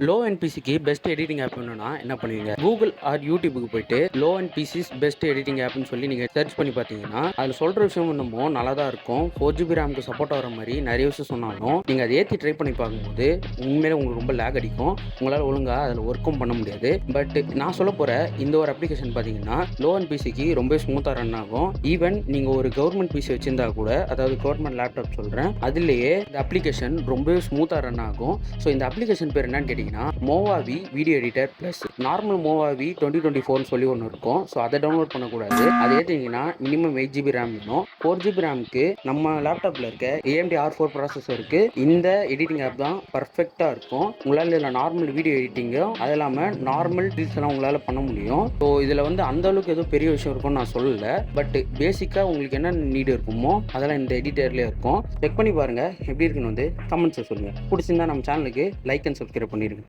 Low and பிசிக்கு best editing app வேணும்னா என்ன பண்ணுவீங்க? கூகுள் ஆர் யூடியூபுக்கு போயிட்டு low and PCs best editing ஆப்னு சொல்லி நீங்கள் சர்ச் பண்ணி பார்த்தீங்கன்னா அதில் சொல்கிற விஷயம் என்னமோ நல்லா தான் இருக்கும். 4GB ரேமுக்கு சப்போர்ட் ஆகிற மாதிரி நிறைய விஷயம் சொன்னாலும் நீங்கள் அதை ஏற்றி ட்ரை பண்ணி பார்க்கும்போது உண்மையிலே உங்களுக்கு ரொம்ப லேக் அடிக்கும். உங்களால் ஒழுங்காக அதில் ஒர்க்கும் பண்ண முடியாது. பட் நான் சொல்ல போகிற இந்த ஒரு அப்ளிகேஷன் பார்த்தீங்கன்னா லோ அண்ட் பிசிக்கு ரொம்ப ஸ்மூத்தாக ரன் ஆகும். ஈவன் நீங்கள் ஒரு கவர்மெண்ட் பிசி வச்சிருந்தா கூட, அதாவது கவர்மெண்ட் லேப்டாப் சொல்கிறேன், அதுலேயே இந்த அப்ளிகேஷன் ரொம்ப ஸ்மூத்தாக ரன் ஆகும். ஸோ இந்த அப்ளிகேஷன் பேர் என்னன்னு கேட்டிங்கன்னா மோவாவி வீடியோ எடிட்டர் ப்ளஸ். நார்மல் மோவாவி 2024 சொல்லி ஒன்று இருக்கும். ஸோ அதை டவுன்லோட் பண்ணக்கூடாது. அதை ஏற்றிங்கன்னா மினிமம் 8GB ரேம் வேணும். 4GB ரேமுக்கு நம்ம லேப்டாப்பில் இருக்க AMD R4 ப்ராசஸருக்கு இந்த எடிட்டிங் ஆப் தான் பர்ஃபெக்டாக இருக்கும். உங்களால் இதில் நார்மல் வீடியோ எடிட்டிங்கும் அது இல்லாமல் நார்மல் ரீல்ஸ் எல்லாம் உங்களால் பண்ண முடியும். ஸோ இதில் அந்த அளவுக்கு எதுவும் பெரிய விஷயம் இருக்கும்னு நான் சொல்லலை. பட் பேசிக்காக உங்களுக்கு என்ன நீடு இருக்குமோ அதெல்லாம் இந்த எடிட்டர்லேயே இருக்கும். செக் பண்ணி பாருங்கள் எப்படி இருக்குன்னு கமெண்ட்ஸை சொல்லுங்கள். பிடிச்சிருந்தா நம்ம சேனலுக்கு லைக் அண்ட் சப்ஸ்கிரைப் பண்ணிடுங்க.